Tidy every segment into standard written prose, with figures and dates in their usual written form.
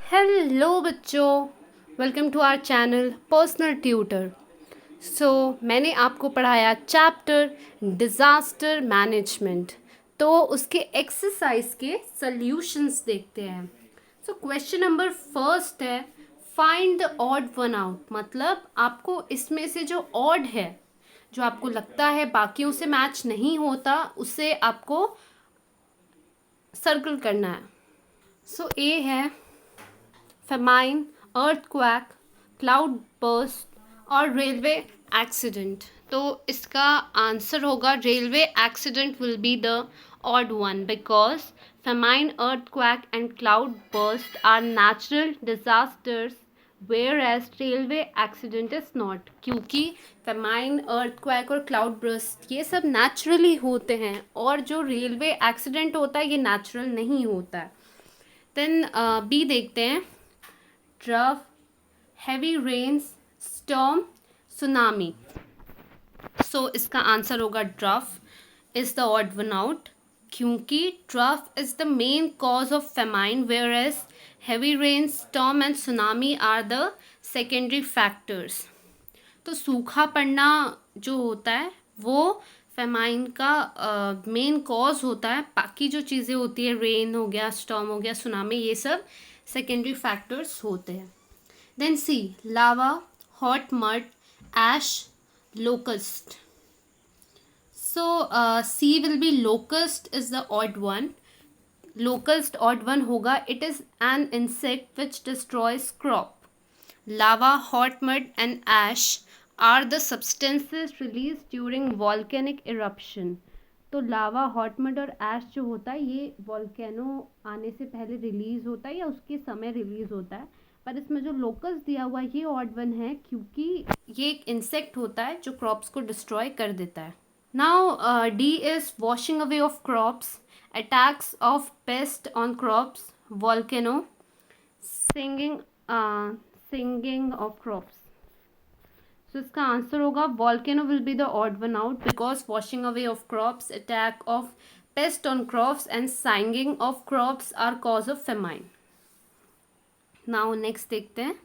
Hello बच्चों, welcome to our channel personal tutor. मैंने आपको पढ़ाया चैप्टर डिज़ास्टर मैनेजमेंट। तो उसके एक्सरसाइज के सॉल्यूशंस देखते हैं। क्वेश्चन नंबर फर्स्ट है, find the odd one out. मतलब आपको इसमें से जो ऑड है, जो आपको लगता है बाकियों से मैच नहीं होता, उसे आपको सर्कल करना है। ए है famine, earthquake, cloud burst और रेलवे एक्सीडेंट। तो इसका आंसर होगा railway accident will be the odd one because famine, earthquake and cloud burst are natural disasters whereas railway accident is not। क्योंकि famine, earthquake और cloud burst ये सब naturally होते हैं और जो रेलवे एक्सीडेंट होता है ये नेचुरल नहीं होता है। देन बी देखते हैं, drought, heavy rains, storm, tsunami. इसका आंसर होगा drought is the odd one out क्योंकि drought is the main cause of famine whereas heavy rain, storm and tsunami are the secondary factors. तो सूखा पड़ना जो होता है वो फेमाइन का मेन कॉज होता है। बाकी जो चीज़ें होती है, रेन हो गया, स्टॉर्म हो गया, सुनामी, ये सब सेकेंडरी फैक्टर्स होते हैं। Then C, lava, hot mud, ash, locust. C will be locust is the odd one. Locust odd one होगा, it is an insect which destroys crop. Lava, hot mud and ash are the substances released during volcanic eruption। तो लावा, hot mud और ऐश जो होता है ये volcano आने से पहले रिलीज होता है या उसके समय रिलीज होता है। पर इसमें जो लोकस दिया हुआ है ये ऑड वन है क्योंकि ये एक इंसेक्ट होता है जो क्रॉप्स को डिस्ट्रॉय कर देता है। Now D is washing away of crops, attacks of pest on crops, volcano, singeing singeing of crops. इसका आंसर होगा volcano will be the odd one out because washing away of crops, attack of pest on crops and singeing of crops are cause of famine. Now next देखते हैं।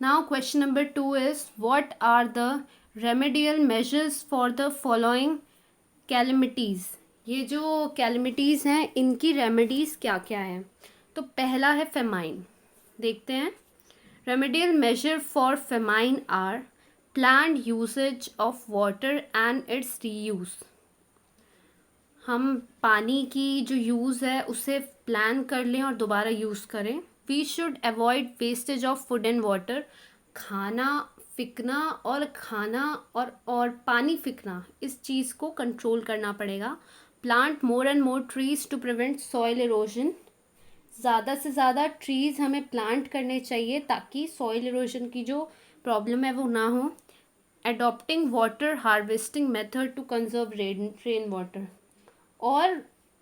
Now question number 2 is what are the remedial measures for the following calamities. ये जो calamities हैं इनकी remedies क्या क्या हैं। तो पहला है फेमाइन। देखते हैं, remedial measure for famine are planned usage of water and its reuse। हम पानी की जो यूज़ है उसे प्लान कर लें और दोबारा यूज़ करें। We should avoid wastage of food and water. खाना फिकना और पानी फिकना, इस चीज़ को कंट्रोल करना पड़ेगा। Plant more and more trees to prevent soil erosion. ज़्यादा से ज़्यादा ट्रीज़ हमें प्लांट करने चाहिए ताकि सॉइल इरोजन की जो प्रॉब्लम है वो ना हो। Adopting water harvesting method to conserve rain water. और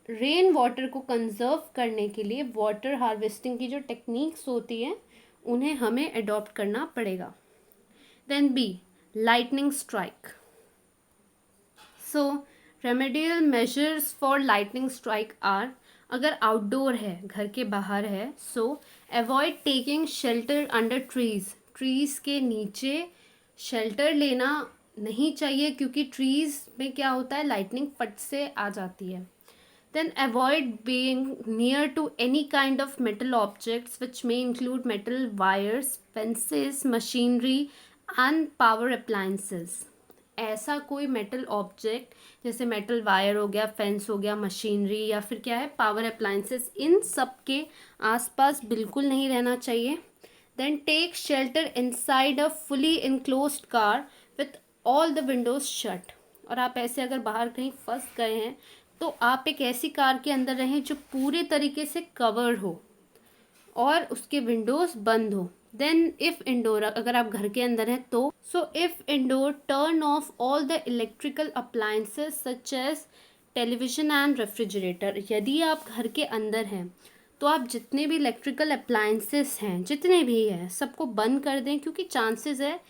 रेन वाटर को कंजर्व करने के लिए वाटर हार्वेस्टिंग की जो टेक्निक्स होती हैं उन्हें हमें अडॉप्ट करना पड़ेगा। Then B, lightning strike. Remedial measures for lightning strike are, अगर आउटडोर है, घर के बाहर है, avoid taking shelter under trees के नीचे शेल्टर लेना नहीं चाहिए क्योंकि ट्रीज़ में क्या होता है, लाइटनिंग फट से आ जाती है। Then avoid being near to any kind of metal objects which may include metal wires, fences, machinery and power appliances. ऐसा कोई मेटल ऑब्जेक्ट जैसे मेटल वायर हो गया, फेंस हो गया, मशीनरी या फिर क्या है, पावर अप्लायंसेस, इन सब के आसपास बिल्कुल नहीं रहना चाहिए। Then take shelter inside a fully enclosed car with all the windows shut. और आप ऐसे अगर बाहर कहीं फंस गए हैं तो आप एक ऐसी कार के अंदर रहें जो पूरे तरीके से कवर्ड हो और उसके विंडोज़ बंद हो। देन इफ़ इंडोर, अगर आप घर के अंदर हैं तो if indoor, turn off all the electrical appliances such as television and refrigerator. यदि आप घर के अंदर हैं तो आप जितने भी इलेक्ट्रिकल अप्लायंसेस हैं, जितने भी हैं, सबको बंद कर दें क्योंकि चांसेस है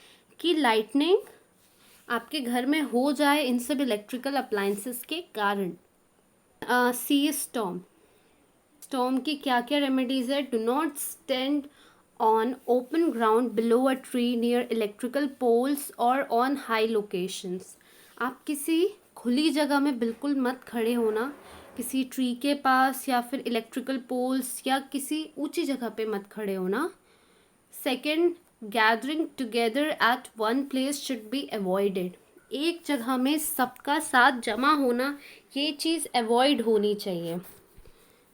कि लाइटनिंग आपके घर में हो जाए इन सब इलेक्ट्रिकल अप्लायंसेस के कारण। सी स्टॉर्म। स्टॉर्म की क्या क्या रेमेडीज़ है? Do not stand on open ground below a tree near electrical poles और ऑन हाई लोकेशंस। आप किसी खुली जगह में बिल्कुल मत खड़े होना, किसी ट्री के पास या फिर इलेक्ट्रिकल पोल्स या किसी ऊंची जगह पे मत खड़े होना। Second, gathering together at one place should be avoided. एक जगह में सबका साथ जमा होना, ये चीज़ अवॉइड होनी चाहिए।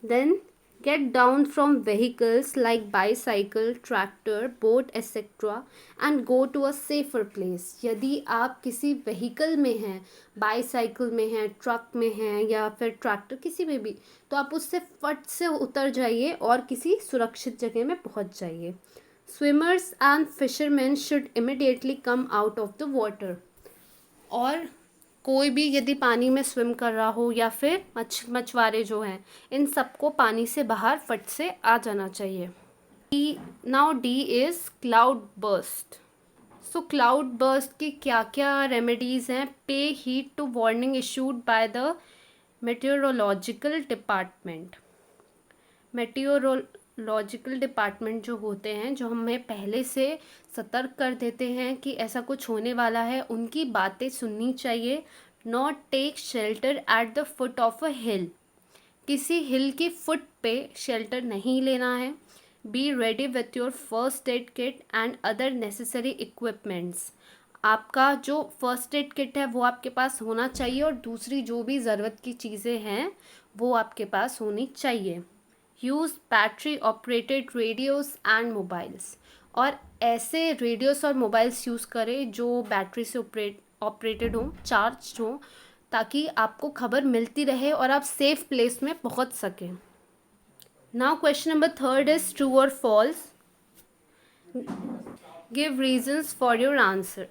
Then, get down from vehicles like bicycle, tractor, boat, etc. and go to a safer place. यदि आप किसी व्हीकल में हैं, बाईसाइकिल में हैं, ट्रक में हैं या फिर ट्रैक्टर, किसी में भी, तो आप उससे फट से उतर जाइए और किसी सुरक्षित जगह में पहुंच जाइए। Swimmers and fisherman should immediately come out of the water. और कोई भी यदि पानी में स्विम कर रहा हो या फिर मछुआरे जो हैं, इन सबको पानी से बाहर फट से आ जाना चाहिए। Now D is cloud burst. So cloud burst की क्या क्या रेमेडीज़ हैं? Pay heed to warning issued by the meteorological department. Meteorological department जो होते हैं, जो हमें पहले से सतर्क कर देते हैं कि ऐसा कुछ होने वाला है, उनकी बातें सुननी चाहिए। Not take shelter at the foot of a hill. किसी हिल की फुट पे शेल्टर नहीं लेना है। Be ready with your first aid kit and other necessary equipments. आपका जो फर्स्ट एड किट है वो आपके पास होना चाहिए और दूसरी जो भी ज़रूरत की चीज़ें हैं वो आपके पास होनी चाहिए। Use battery operated radios and mobiles. और ऐसे रेडियोस और मोबाइल्स यूज़ करें जो बैटरी से ऑपरेटेड हों, चार्ज हों, ताकि आपको खबर मिलती रहे और आप सेफ प्लेस में पहुंच सकें। Now question number third is true और false. Give reasons for your answer.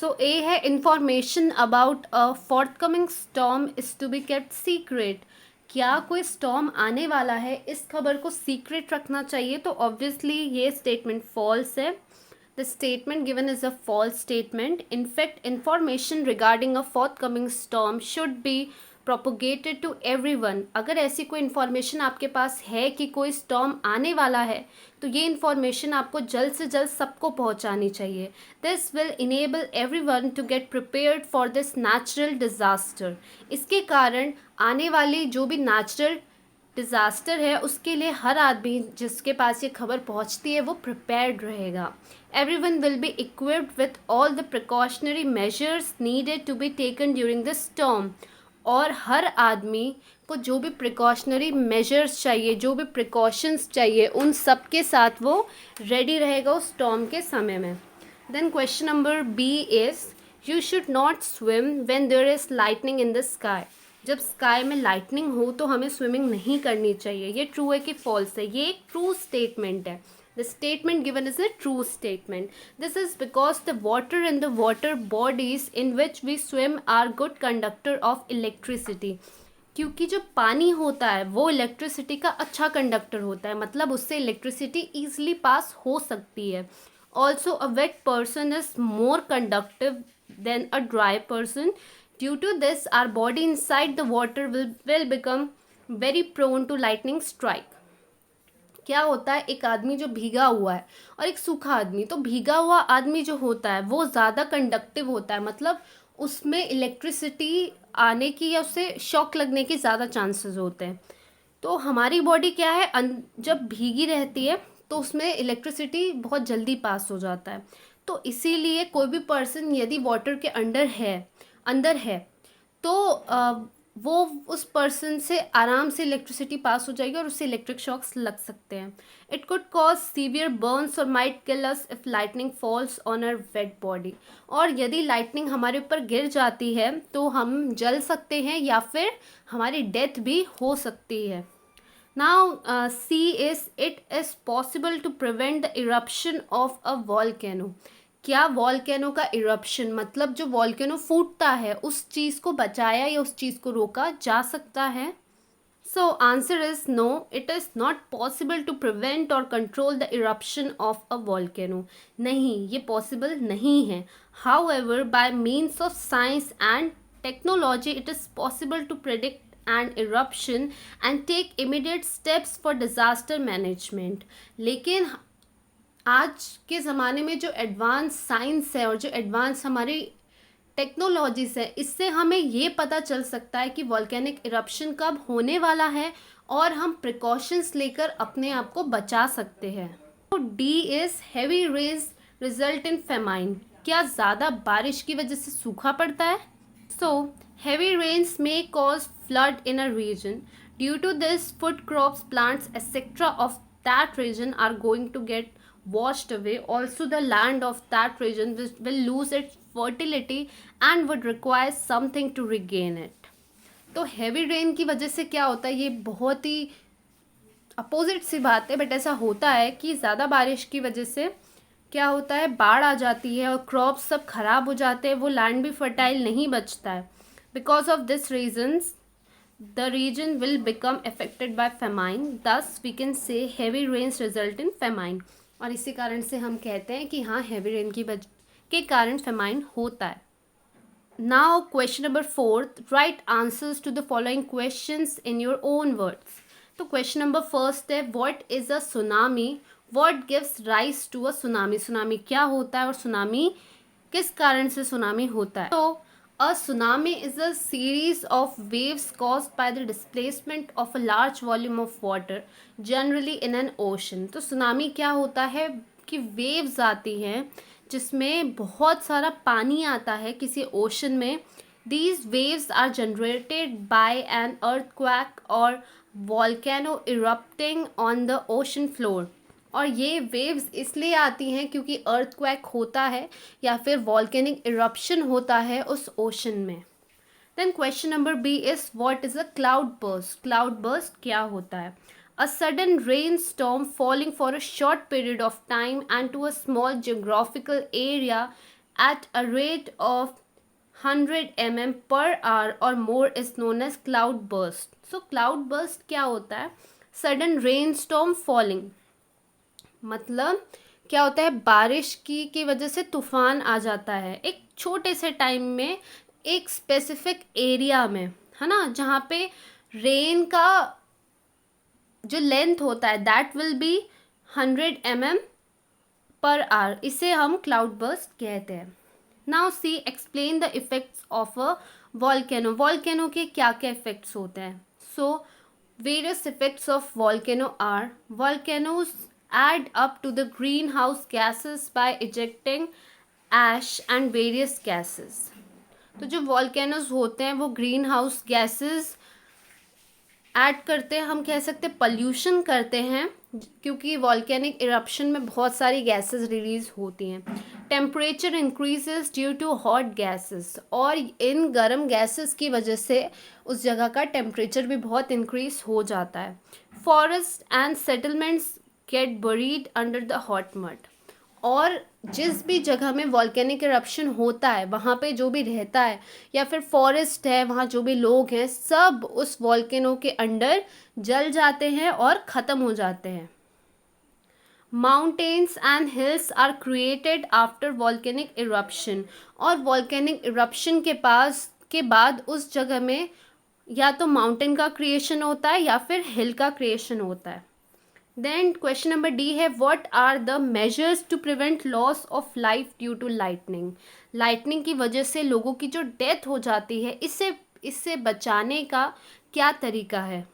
So A है, information about a forthcoming storm is to be kept secret. क्या कोई स्टॉर्म आने वाला है, इस खबर को सीक्रेट रखना चाहिए? तो ऑब्वियसली ये स्टेटमेंट फॉल्स है। The statement given is a false statement. In fact, information regarding a forthcoming storm should be propagated to everyone. अगर ऐसी कोई इन्फॉर्मेशन आपके पास है कि कोई स्टॉर्म आने वाला है, तो ये इन्फॉर्मेशन आपको जल्द से जल्द सबको पहुंचानी चाहिए। This will enable everyone to get prepared for this natural disaster. इसके कारण आने वाली जो भी नेचुरल डिज़ास्टर है उसके लिए हर आदमी जिसके पास ये खबर पहुंचती है वो प्रिपेयर्ड रहेगा। Everyone will be equipped with all the precautionary measures needed to be taken during the storm. और हर आदमी को जो भी प्रिकॉशनरी मेजर्स चाहिए, जो भी प्रिकॉशंस चाहिए, उन सब के साथ वो रेडी रहेगा उस स्टॉर्म के समय में। Then question number B is, you should not swim when there is lightning in the sky. जब स्काई में लाइटनिंग हो तो हमें स्विमिंग नहीं करनी चाहिए। ये ट्रू है कि फॉल्स है? ये एक ट्रू स्टेटमेंट है। The statement given is a true statement. This is because the water in the water bodies in which we swim are good conductor of electricity. क्योंकि जो पानी होता है वो इलेक्ट्रिसिटी का अच्छा कंडक्टर होता है, मतलब उससे इलेक्ट्रिसिटी ईजिली पास हो सकती है। Also a wet person is more conductive than a dry person. Due to this our body inside the water will become very prone to lightning strike. क्या होता है, एक आदमी जो भीगा हुआ है और एक सूखा आदमी, तो भीगा हुआ आदमी जो होता है वो ज़्यादा कंडक्टिव होता है, मतलब उसमें इलेक्ट्रिसिटी आने की या उससे शॉक लगने के ज़्यादा चांसेस होते हैं. तो हमारी बॉडी क्या है, जब भीगी रहती है तो उसमें इलेक्ट्रिसिटी बहुत जल्दी पास हो जाता है. तो इसीलिए कोई भी पर्सन यदि वाटर के अंदर है तो वो उस पर्सन से आराम से इलेक्ट्रिसिटी पास हो जाएगी और उससे इलेक्ट्रिक शॉक्स लग सकते हैं. It could cause severe burns और might kill us if lightning falls on our wet body. और यदि लाइटनिंग हमारे ऊपर गिर जाती है तो हम जल सकते हैं या फिर हमारी डेथ भी हो सकती है. Now C is, it is possible to prevent the eruption of a volcano. क्या वॉल्केनो का इरप्शन, मतलब जो वॉल्केनो फूटता है, उस चीज़ को बचाया या उस चीज़ को रोका जा सकता है? So answer is no, it is not possible to prevent और control the eruption of a volcano. नहीं, ये पॉसिबल नहीं है. However, by means of science and technology it is possible to predict an eruption and take immediate steps for disaster management. लेकिन आज के ज़माने में जो एडवांस साइंस है और जो एडवांस हमारी टेक्नोलॉजीज है, इससे हमें ये पता चल सकता है कि वॉल्केनिक इरप्शन कब होने वाला है और हम प्रिकॉशंस लेकर अपने आप को बचा सकते हैं. तो D is heavy rains result in famine. क्या ज़्यादा बारिश की वजह से सूखा पड़ता है? So heavy rains may cause flood in a region. Due to this food crops, plants etcetera of that region are going to get washed away. Also, the land of that region will lose its fertility and would require something to regain it. तो heavy rain की वजह से क्या होता है, ये बहुत ही opposite सी बात है, बट ऐसा होता है कि ज़्यादा बारिश की वजह से क्या होता है, बाढ़ आ जाती है और क्रॉप्स सब खराब हो जाते हैं, वो लैंड भी फर्टाइल नहीं बचता है. Because of this reasons the region will become affected by famine. Thus we can say heavy rains result in famine. और इसी कारण से हम कहते हैं कि हाँ, हैवी रेन के कारण फेमाइन होता है. Now question number 4, write answers to the following questions in your own words. तो क्वेश्चन नंबर फर्स्ट है, what is a tsunami, what gives rise to a tsunami. Tsunami क्या होता है और सुनामी किस कारण से सुनामी होता है. तो a tsunami is a series of waves caused by the displacement of a large volume of water, generally in an ocean. तो सुनामी क्या होता है कि वेव्स आती हैं जिसमें बहुत सारा पानी आता है किसी ओशन में. These waves are generated by an earthquake or volcano erupting on the ocean floor. और ये वेव्स इसलिए आती हैं क्योंकि अर्थक्वेक होता है या फिर वॉल्केनिक इरप्शन होता है उस ओशन में. Then question number B is, what is a cloud burst. Cloud burst क्या होता है? A sudden rain storm falling for a short period of time and to a small geographical area at a rate of 100 mm per hour or more is known as cloud burst. So cloud burst क्या होता है? Sudden rain storm falling मतलब क्या होता है, बारिश की वजह से तूफान आ जाता है एक छोटे से टाइम में एक स्पेसिफिक एरिया में, है ना, जहाँ पे रेन का जो लेंथ होता है that will be 100 mm per hour. इसे हम क्लाउड बर्स्ट कहते हैं. Now C, explain the effects of a volcano. Volcano के क्या क्या इफेक्ट्स होते हैं. So various effects of volcano are, volcanoes add up to the greenhouse gases by ejecting ash and various gases. तो जो volcanoes होते हैं वो ग्रीन हाउस गैसेस ऐड करते हैं, हम कह सकते हैं पॉल्यूशन करते हैं, क्योंकि वॉल्केनिक इरप्शन में बहुत सारी गैसेस रिलीज होती हैं. Temperature increases due to hot gases, और इन गर्म गैसेस की वजह से उस जगह का टेम्परेचर भी बहुत इंक्रीज हो जाता है. Forest and settlements get buried under the hot mud. और जिस भी जगह में वॉल्केनिक इरप्शन होता है वहाँ पे जो भी रहता है या फिर फॉरेस्ट है, वहाँ जो भी लोग हैं, सब उस वॉल्केनो के अंडर जल जाते हैं और ख़त्म हो जाते हैं. Mountains and hills are created after volcanic eruption. और वॉल्केनिक इरप्शन के बाद उस जगह में या तो माउंटेन का क्रिएशन होता है या फिर हिल का क्रिएशन होता है. देन क्वेश्चन नंबर डी है, what are the measures to prevent loss of life due to lightning. Lightning की वजह से लोगों की जो डेथ हो जाती है, इससे बचाने का क्या तरीका है.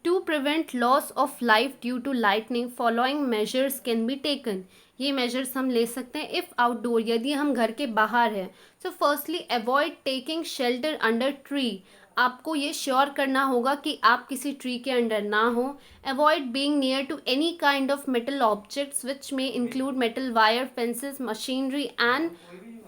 To prevent loss of life due to lightning following measures can be taken. ये मेजर्स हम ले सकते हैं इफ़ आउटडोर, यदि हम घर के बाहर हैं. So firstly, avoid taking shelter under tree. आपको ये श्योर करना होगा कि आप किसी ट्री के अंडर ना हो. Avoid being near to any kind of metal objects which may include metal wire, fences, machinery and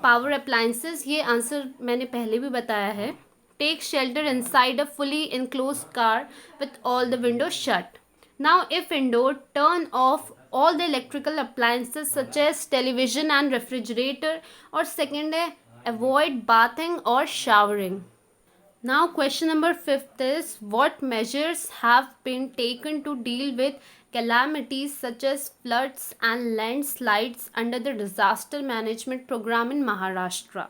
power appliances. ये आंसर मैंने पहले भी बताया है. Take shelter inside a fully enclosed car with all the windows shut. Now if indoor, turn off all the electrical appliances such as television and refrigerator. और second है, avoid bathing or showering. Now question number 5 is, what measures have been taken to deal with calamities such as floods and landslides under the disaster management program in Maharashtra.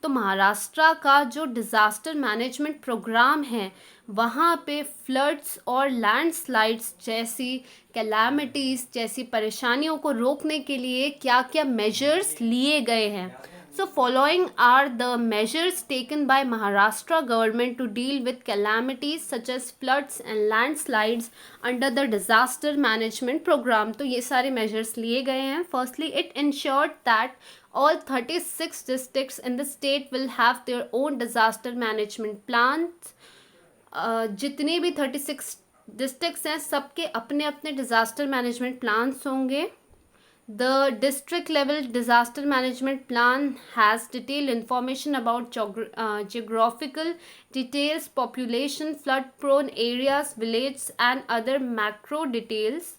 तो महाराष्ट्र का जो disaster management programme है वहाँ पे floods और landslides जैसी calamities जैसी परेशानियों को रोकने के लिए क्या क्या मेजर्स लिए गए हैं. So following are the measures taken by Maharashtra government to deal with calamities such as floods and landslides under the disaster management program. तो ये सारे measures लिए गए हैं. Firstly, it ensured that all 36 districts in the state will have their own disaster management plans. जितने भी 36 districts हैं सबके अपने अपने डिज़ास्टर मैनेजमेंट प्लान्स होंगे. The district level disaster management plan has detailed information about geographical details, population, flood prone areas, villages and other macro details.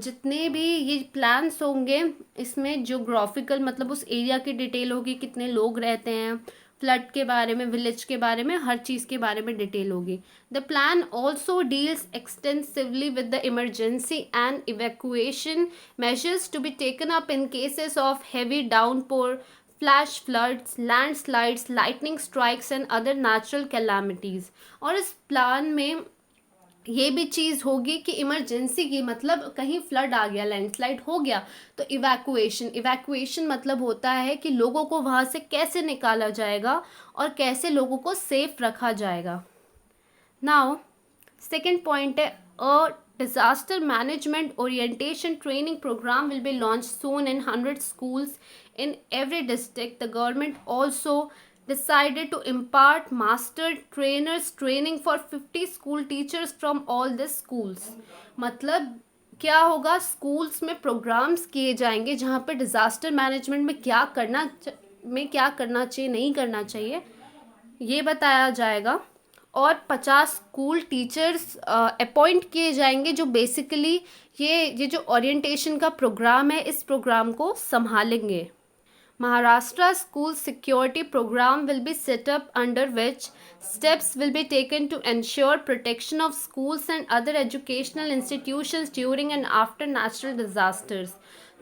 जितने भी ये प्लान्स होंगे इसमें जोग्राफिकल मतलब उस एरिया की डिटेल होगी, कितने लोग रहते हैं, फ्लड के बारे में, विलेज के बारे में, हर चीज़ के बारे में डिटेल होगी. The plan also deals extensively with the emergency and evacuation measures to be taken up in cases of heavy downpour, flash floods, landslides, lightning strikes and other natural calamities. और इस plan में ये भी चीज़ होगी कि emergency की मतलब कहीं फ्लड आ गया, लैंडस्लाइड हो गया तो इवैक्यूएशन मतलब होता है कि लोगों को वहाँ से कैसे निकाला जाएगा और कैसे लोगों को सेफ रखा जाएगा. नाउ सेकंड पॉइंट है अ disaster management orientation training program will be launched soon in 100 schools in every district. The government also decided to impart master trainers training for 50 school teachers from all the schools. मतलब क्या होगा, schools में programmes किए जाएंगे जहाँ पे disaster management में क्या करना चाहिए, नहीं करना चाहिए, ये बताया जाएगा. और 50 स्कूल टीचर्स अपॉइंट किए जाएंगे जो बेसिकली ये जो ओरिएंटेशन का प्रोग्राम है इस प्रोग्राम को संभालेंगे. Maharashtra School Security Program will be set up under which steps will be taken to ensure protection of schools and other educational institutions during and after natural disasters.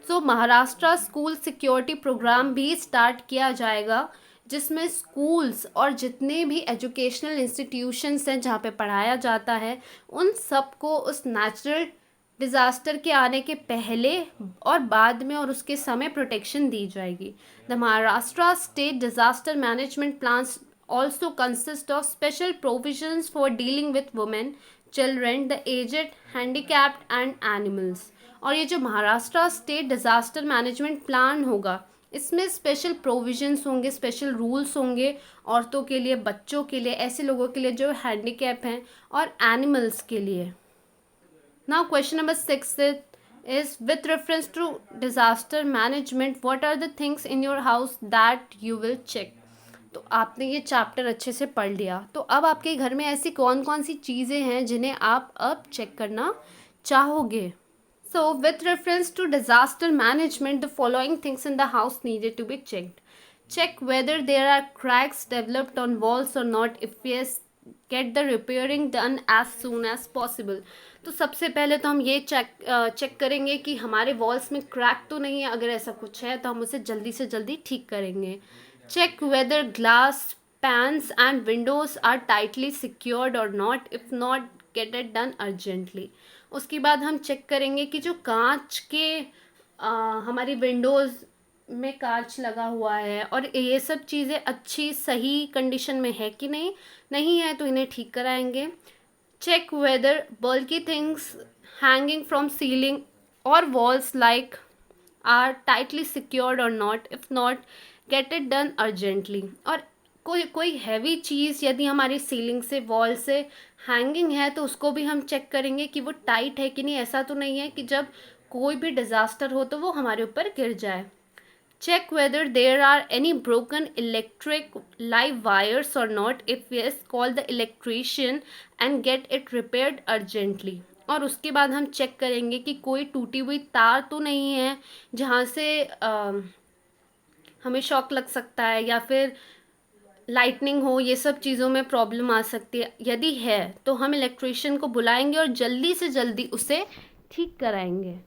So Maharashtra School Security Program भी start किया जाएगा जिसमें schools और जितने भी educational institutions हैं जहाँ पे पढ़ाया जाता है उन सबको उस नेचुरल डिज़ास्टर के आने के पहले और बाद में और उसके समय प्रोटेक्शन दी जाएगी. The Maharashtra state disaster management plans also consist of special provisions for dealing with women, children, the aged, handicapped and animals. और ये जो Maharashtra state disaster management plan होगा इसमें स्पेशल प्रोविजंस होंगे, स्पेशल रूल्स होंगे औरतों के लिए, बच्चों के लिए, ऐसे लोगों के लिए जो हैंडीकैप हैं और एनिमल्स के लिए. Now question number 6 is with reference to disaster management, what are the things in your house that you will check? तो आपने ये चैप्टर अच्छे से पढ़ लिया, तो अब आपके घर में ऐसी कौन कौन सी चीज़ें हैं जिन्हें आप अब चेक करना चाहोगे. So with reference to disaster management, the following things in the house needed to be checked. Check whether there are cracks developed on walls or not. If yes, get the repairing done as soon as possible. तो सबसे पहले तो हम ये check करेंगे कि हमारे walls में क्रैक तो नहीं है. अगर ऐसा कुछ है तो हम उसे जल्दी से जल्दी ठीक करेंगे. Check whether glass panes and windows are tightly secured और not. If not, get it done urgently. उसके बाद हम चेक करेंगे कि जो कांच के हमारी विंडोज़ में कांच लगा हुआ है और ये सब चीज़ें अच्छी सही कंडीशन में है कि नहीं है तो इन्हें ठीक कराएंगे. Check whether bulky things hanging from ceiling or walls like are tightly secured or not. If not, get it done urgently. और कोई हैवी चीज़ यदि हमारी सीलिंग से, वॉल से हैंगिंग है तो उसको भी हम चेक करेंगे कि वो टाइट है कि नहीं. ऐसा तो नहीं है कि जब कोई भी डिज़ास्टर हो तो वो हमारे ऊपर गिर जाए. Check whether there are any broken electric live wires or not. If yes, call the electrician and get it repaired urgently. और उसके बाद हम चेक करेंगे कि कोई टूटी हुई तार तो नहीं है जहाँ से हमें शॉक लग सकता है या फिर लाइटनिंग हो, ये सब चीज़ों में प्रॉब्लम आ सकती है. यदि है तो हम इलेक्ट्रिशियन को बुलाएंगे और जल्दी से जल्दी उसे ठीक कराएंगे.